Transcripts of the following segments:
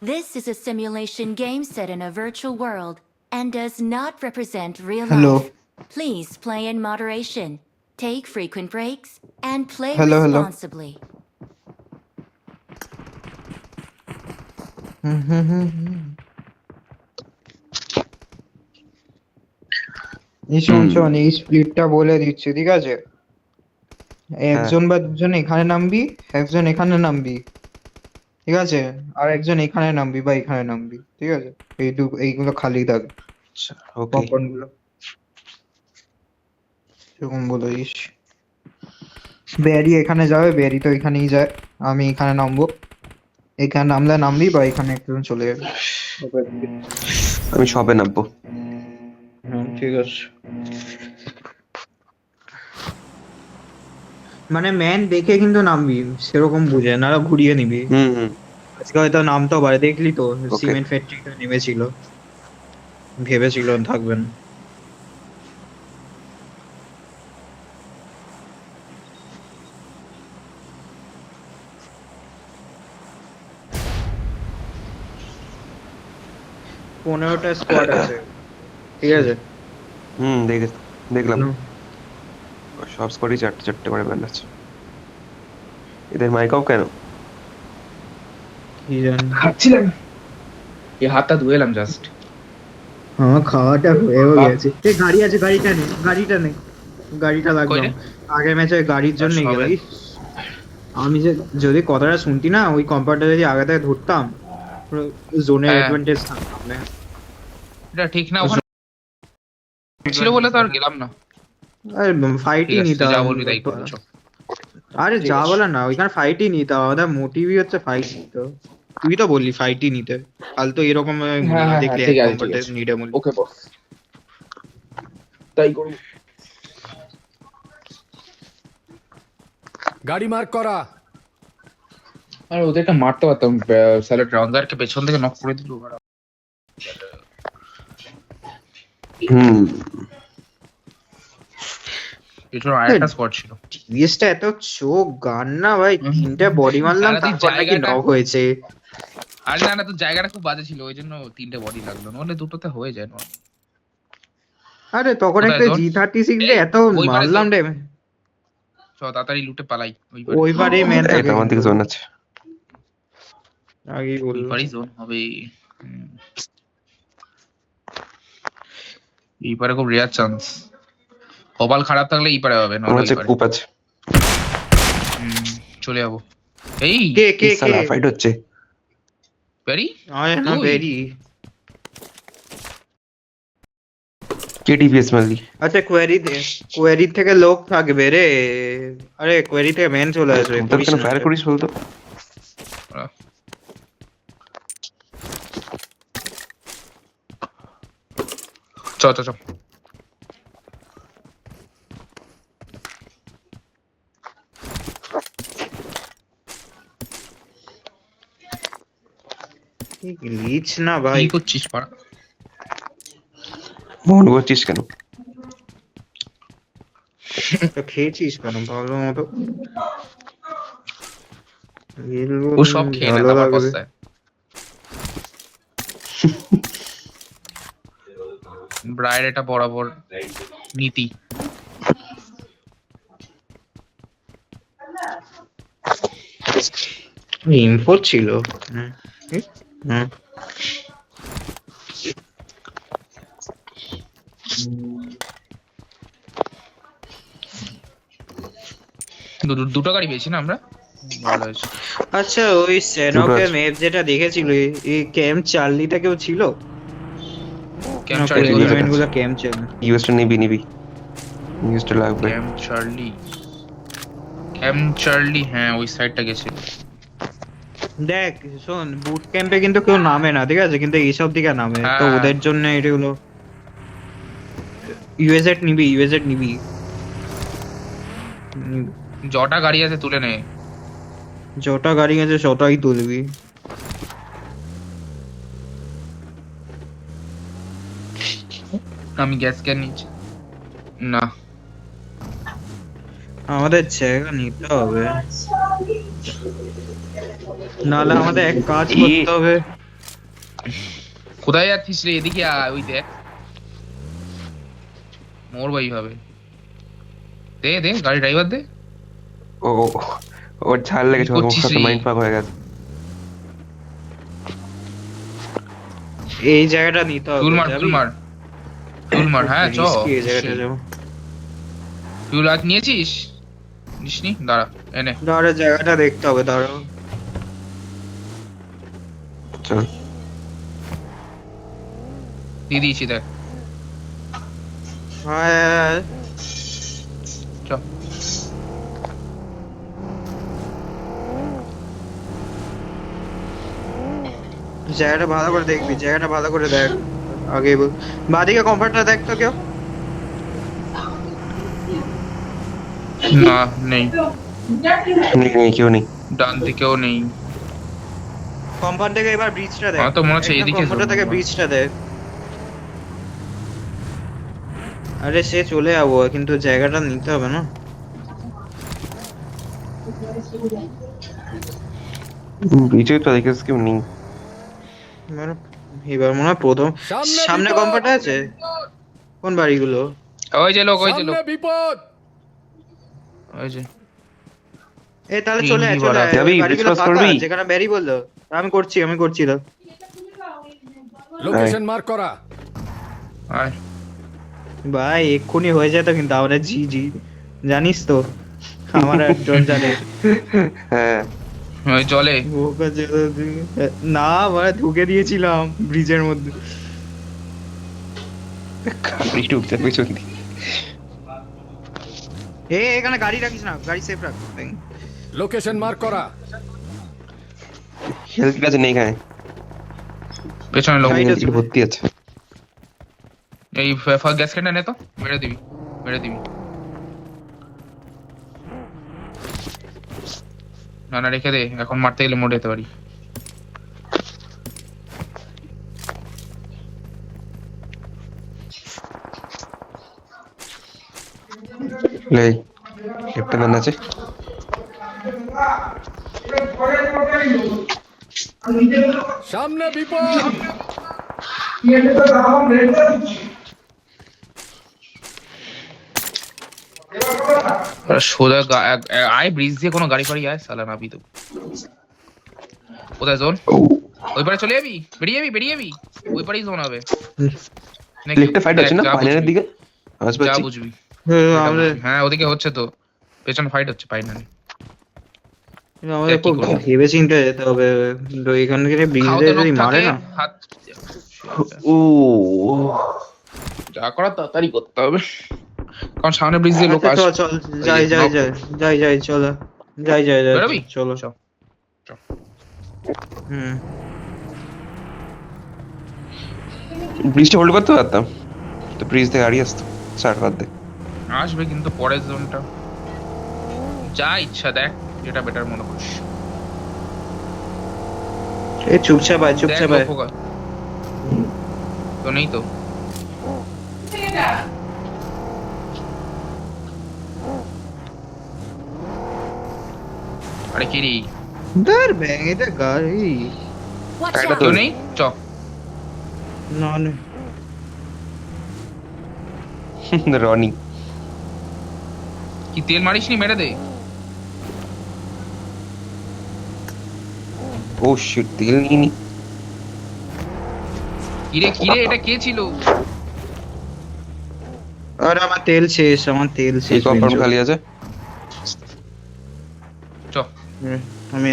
This is a simulation game set in a virtual world and does not represent real Hello. life. Please play in moderation, take frequent breaks, and play Hello, hello. responsibly. এই শোন এই স্প্লিটটা বলে দিচ্ছি, ঠিক আছে? একজন বা দুজন এখানে নামবি, একজন এখানে নামবি, ঠিক আছে? আর একজন এখানে নামবি বা এখানে নামবি, ঠিক আছে? এইগুলো খালি থাকবে, আচ্ছা ওকে কম্পাউন্ড গুলো সেরকম বলে দিস। ব্যারি এখানে যাবে, ব্যারি তো এখানেই যায়, আমি এখানে নামবো, এখানে নামলে নামবি বা এখানে একজন চলে যাবে। আমি সবে নামবো। ঠিক আছে। মানে ম্যান দেখে কিন্তু নামবি, সেরকম বুঝে না, ঘুরিয়ে নিবি। হুম আজকে হয়তো নামতেও পারে, দেখলি তো Okay. সিমেন্ট ফ্যাক্টরিতে নেমেছিল, ভেবেছিল থাকবেন। পনেরোটা স্কোয়াড আছে, ঠিক আছে? দেখলাম সব স্কোরই চারটে চারটে করে ব্যান্ড আছে। এদের মাইক অফ কেন? কি জানি, খাচ্ছিলাম, এই হাতটা ধুয়ে এলাম জাস্ট। আমার খাওয়াটা হয়েও গেছে। এই গাড়ি আছে, গাড়িটা নে, গাড়িটা নে, গাড়িটা লাগবে। কই রে? আগের ম্যাচে গাড়ির জন্য সবে। গেল। আমি যে যদি কথাটা শুনতি না, ওই কম্পাউন্ডার যদি আগে থেকে ধরতাম, জোনের হ্যাঁ। অ্যাডভান্টেজ থাকতাম না। এটা ঠিক না, ওখানে ছিল বলে তো আর গেলাম না। আরে ফাইটই ঠিক আছে, নিতে তুই যা হবে। বলবি তাই করবো, চল। আরে ঠিক যা আছে। বলা না, ওইখানে ফাইটই নিতে হবে, আমাদের মোটিভই হচ্ছে ফাইট নিতে হবে। তুই তো বললি ফাইটই নিতে, কাল তো এরকম দেখলি ঠিক এক আছে, কম্পাউন্ডার নিডে বলি। ওকে বস, তাই করবো। গাড়ি মার্ক করা। আর ওদেরকে মারতে পারতাম, সালে ড্রাউনজারকে পেছন থেকে নক করে দিল। হুম পেছনে আরেকটা স্কোয়াড ছিল। টিভিএসটা এত চোখ গান না ভাই, তিনটা বডি মারলাম সারাদিন তারপর নাকি জায়গাটা- নক হয়েছে। আরে না না, তো জায়গাটা খুব বাজে ছিল, ওই জন্য তিনটে বডি লাগলো, নাহলে দুটোতে হয়ে যায় না। আরে তখন কোথায় একটা তোর? G36 এই, এত ওই পারে মারলাম তোর। রে। চ তাড়াতাড়ি লুটে পালাই। ওই পারে। ওইবারে ম্যান থাকে এটা আমার দিকে কিন্তু, জোন আছে। আগেই ওই বললাম। পারেই জোন হবে। হুম। এই পারে খুব রেয়ার চান্স, কপাল খারাপ থাকলে এই পারে হবে, আমার নাহলে ওই কাছে পারে। কুপ আছে। চলে যাবো। এই কে কে কে? সালা ফাইট হচ্ছে। প্যারি, আরে না তুই? বেরি। কে টিপিএস মারলি? আচ্ছা কোয়েরি থেকে লোক থাকবে রে। আরে কোয়েরি থেকে ম্যান চলে আসবে, তোর করিস কেন না ফায়ার এটা। করিস বলতো? চ চ চ। লিচ না ভাই, কি করছিস পাড়া? মন করছিস কেন? তো খেয়েছিস কেন ভালো মতো? ও সব খেয়ে না, ভালো তারপর লাগবে। পস্তায়। ব্রায়ের এটা বরাবর নীতি। ইনফো ছিল। হুম, হুম। দুটো গাড়ি পেয়েছি না আমরা, ভালো হয়েছে। আচ্ছা ওই সেনকের ম্যাপ যেটা দেখেছিল, এই ক্যাম্প চার্লিটা কেউ ছিল? ক্যাম্প না, চার্লি পুরো কোথায়? ইভেন্ট গুলো ক্যাম্প চার্লি। ইউএসটা নিবি ইউএসটা লাগবে। ক্যাম্প চার্লি, ক্যাম্প চার্লি, হ্যাঁ ওই সাইডটা গেছিল। দেখ শোন, বুট ক্যাম্পে কিন্তু কেউ নামে না, ঠিক আছে? কিন্তু এইসব দিকে নামে, তো হ্যাঁ। ওদের জন্য এটা হলো। ইউএসএড নিবি, ইউএসএড নিবি। যটা গাড়ি আছে তুলে নে। যটা গাড়ি আছে তটাই তুলবি। আমি গ্যাস ক্যান নিচ্ছি না। আমাদের জায়গা নিতে হবে, নাহলে আমাদের এক কাজ করতে হবে। কোথায় যাচ্ছিস রে? এদিকে আয়, ওই দেখ মরবো এইভাবে। দে দে গাড়ি ড্রাইভার দে। ও ওর ঝাল লেগেছে, ওর করছিস সাথে রে? মাইন্ড পাক হয়ে গেছে। এই জায়গাটা নিতে হবে, চুল মার যাবি? চুল মার চুল মার। হ্যাঁ চ। Risky এই জায়গাটা যাবো। চুল আজ নিয়েছিস? নিসনি? দাঁড়া এনে। দাঁড়া, জায়গাটা দেখতে হবে, দাঁড়াও। চল দিয়ে দিয়েছি দেখ। হ্যাঁ, চ। জায়গাটা ভালো করে দেখবি, জায়গাটা ভালো করে দেখ। আগে বাদিকে কমফর্টটা দেখ তো কেউ। না নেই, নেই নেই, কেউ নেই। ডান দিকেও নেই। কম্পাউন্ড থেকে এবার ব্রিজটা দেখ। আমার তো মনে হচ্ছে একদম এদিকে কম্পাউন্ড থেকে যাবো। ব্রিজটা দেখ। আরে সে চলে যাবো, কিন্তু জায়গাটা নিতে হবে না। ব্রিজে তো দেখেছিস কেউ নেই। মানে এবার মনে হয় প্রথম সামনে কম্পাউন্ড আছে। কোন বাড়িগুলো? ওই যে লোক, ওই যে লোক, ওই যে। এ তাহলে তিন চলে আয়, কি চলে বাড়া? আয়। যাবি? ওই বাড়িগুলো Breakfast ফাঁকা, করবি? যেখানে ব্যারি বললো। আমি করছি তো। লোকেশন মার্ক করা। আয়। ভাই এক্ষুনি হয়ে যেত, কিন্তু আমরা জি জি জানিস তো, আমার একজন জানে। হ্যাঁ ওই জলে। ওকে না, আমরা ঢুকে দিয়েছিলাম ব্রিজের মধ্যে। গাড়ি ঢুকছে পেছন দিয়ে। এখানে গাড়ি রাখিস না, গাড়ি সেফ রাখ। লোকেশন মার্ক করা। হেলথ কাছে নেই এখানে, পেছনে লোক। Side হেলথ ভর্তি আছে। এই গ্যাস ক্যানটা নে তো, মেরে দিবি, মেরে দিবি। না না রেখে দে, এখন মারতে গেলে মোড় যেতে পারি। লে একটা ম্যান আছে। সামনে বিপদ। সোজা আয় ব্রিজ দিয়ে, কোনো গাড়ি ফাড়ি আয়, সালা নাবি তো। কোথায় জোন? ওই পারে চলে যাবি, বেরিয়ে যাবি, বেরিয়ে যাবি। ওই পারেই জোন হবে। নাকি? লেফটে ফাইট হচ্ছে না যা পাইনারের বুঝবি, দিকে? আওয়াজ যা পাচ্ছি। বুঝবি। আমাদের হ্যাঁ ওদিকে হচ্ছে তো, পেছনে ফাইট হচ্ছে পাইনারে। আমাদের কি খুব করবো? ভেবে চিন্তে যেতে হবে, কিন্তু এখান থেকে ব্রিজ খাও দিয়ে তো লোক যদি মারে থাকে, না। হাত ও যা করার তাড়াতাড়ি করতে হবে, কারণ সামনে ব্রিজ দিয়ে লোক আচ্ছা, আসবে। চল যাই চলো, যাই বেরোবি? চলো। চল। হুম, ব্রিজটা হোল্ড করতে পারতাম তো, ব্রিজ থেকে গাড়ি আসতো। স্টার্ট কর দে। আসবে কিন্তু পরের জোনটা, যা ইচ্ছা দেখ, যেটা বেটার মনে করিস। এই চুপচাপ আয়, দেখ চুপচাপ আয়। লোক তো নেই তো। আরে কি রে, ধর ব্যাং, এটা গাড়ি। Watch Kinda out! কেউ নেই? চ। না না, রনি কি তেল মারিস নি? মেরে দে। ও শিট, তেল নিইনি। কিরে কিরে, এটা কে ছিল? আর আমার তেল শেষ, এই কম্পাউন্ড বেঞ্চো। খালি আছে। চ। আমি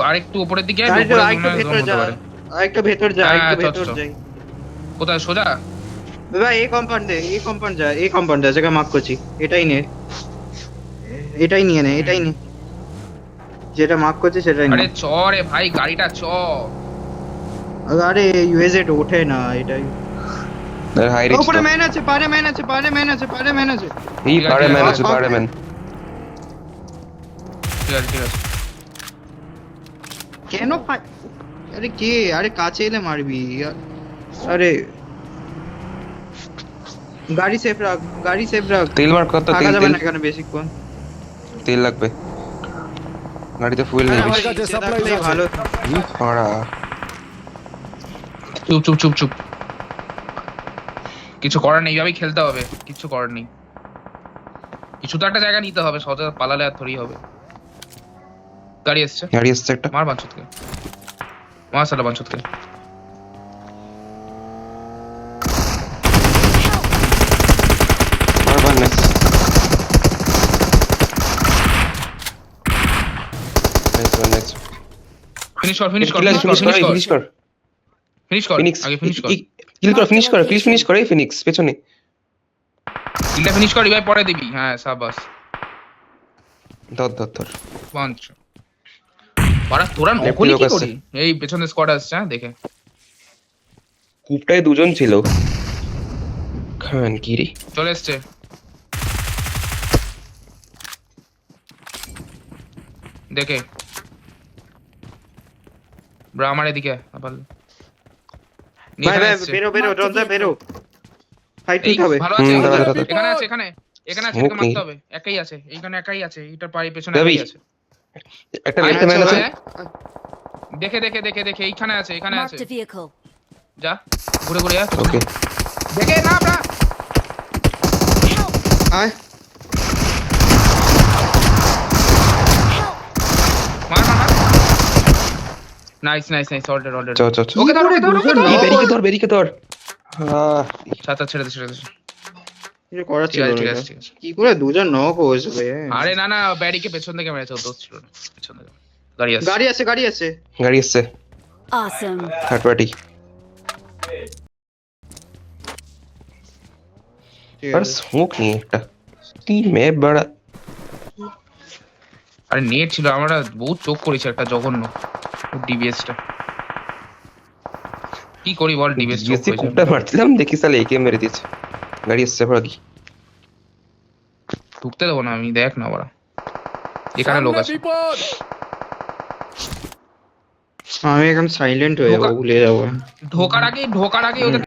আরেকটু উপরের দিকে আয়, আরেকটু উপরে আরেকটু জোনে ভেতর জোন হতে যা, পারে। আরেকটু ভেতর যা, হ্যাঁ, আরেকটু চল, ভেতর চল। যাই। কোথায় সোজা? ভাই এই কম্পাউন্ড যা, এই কম্পাউন্ড যা, যেটা মার্ক করছি। এটাই নে, এটাই নিয়ে নে, এটাই নে। যেটা মার্ক করছি সেটাই নে। আরে চ রে ভাই, গাড়িটা চ। আরে ইউএসএ ওঠে না, এটাই। হাই রিচ উপরে তো। ম্যান আছে, পারে ম্যান আছে। এই ঠিক আছে, পারে ঠিক ম্যান আছে। আছে, পারে ম্যান। ঠিক আছে ঠিক আছে। কেন আরে কে? আরে কাছে এলে মারবি। আরে গাড়ি সেফ রাখ। তেল মার কত? থাকা তেল যাবে তেল না এখানে বেশিক্ষণ। তেল লাগবে, গাড়িতে ফুয়েল নেই আরে বেশি। আমার কাছে নিচে supplies থাকলেই আছে। ভালো। ফাড়া চুপ চুপ চুপ চুপ, কিছু করার নেই, এইভাবেই খেলতে হবে, কিছু করার নেই। কিছু তো একটা জায়গা নিতে হবে, সহজে পালালে আর থরি হবে। গাড়ি এসছে, গাড়ি এসছে একটা। মার বাঞ্চতকে, মার সালা বাঞ্চতকে। মারবার নাইস। নাইস। ফিনিশ কর, ফিনিশ কর, ফিনিশ ফিনিশ কর, ফিনিশ কর ফিনিশ কর, ফিনিক্স, আগে ফিনিশ কর, কিল কর, ফিনিশ কর, প্লিজ ফিনিশ কর। এই ফিনিক্স পেছনে। কিলটা ফিনিশ কর, এবার পরে দিবি। হ্যাঁ সাবাস, ধর ধর ধর। পাঁচ। বাড়া তোরা Left নকলি লোক কি আসছে। করি? এই পেছনে স্কোয়াড আসছে, হ্যাঁ দেখে। কূপটায় দুজন ছিল। খান গিরি। চলে এসছে। দেখে ব্রা আমার এদিকে আবার। ভাই ভাই বেরো বেরো, রঞ্জা বেরো, ফাইট এই নিতে হবে। ভালো আছে, দাঁড়া, দাঁড়া, এখানে আছে, এখানে এখানে আছে, Smoke এটাকে মারতে নেই। হবে। একাই আছে এইখানে, একাই আছে, এটার পায়ে পেছনে যাবি? একাই আছে। একটা আয়, লেফটে ম্যান আছে। আয়, দেখে দেখে দেখে দেখে এইখানে আছে, এখানে আছে। Marked a vehicle. যা ঘুরে ঘুরে যা। ওকে। দেখে না ব্রা, আয় মার মার মার। Nice nice nice, order order. চল চল চল। ওকে ধর, ওকে ধর, ওকে ধর। এই বেরিকে ধর। ছাতা ছেড়ে দে, ছেড়ে দে। কিছু করার ঠিক ছিল আছে না ঠিক এটা। আছে ঠিক আছে। কি করে দুজন নক হয়েছে? আরে না না, ব্যারিকে পেছন থেকে মেরেছে, ও দোষ ছিল না। পেছন থেকে গাড়ি আসছে। গাড়ি আছে, গাড়ি আছে। গাড়ি এসছে, Awesome. Third party. ঠিক আর আছে। স্মোক নিয়ে একটা কি ম্যাপ বাড়া। আরে নেট ছিল, আমরা বহুত চোখ করেছি একটা জঘন্য ডিবিএসটা। কি করি বল, ডিবিএস চোখ জিএসসি করেছে। কূপটা মারছিলাম, দেখি সালে একে মেরে দিয়েছে। গাড়ি এসছে পর কি ঢুকতে দেবো না আমি, দেখ না বড়া, এখানে লোক সামনে আছে। বিপদ। আমি এখন সাইলেন্ট হয়ে যাবো, ভুলে যাবো। ঢোকার আগে ওদের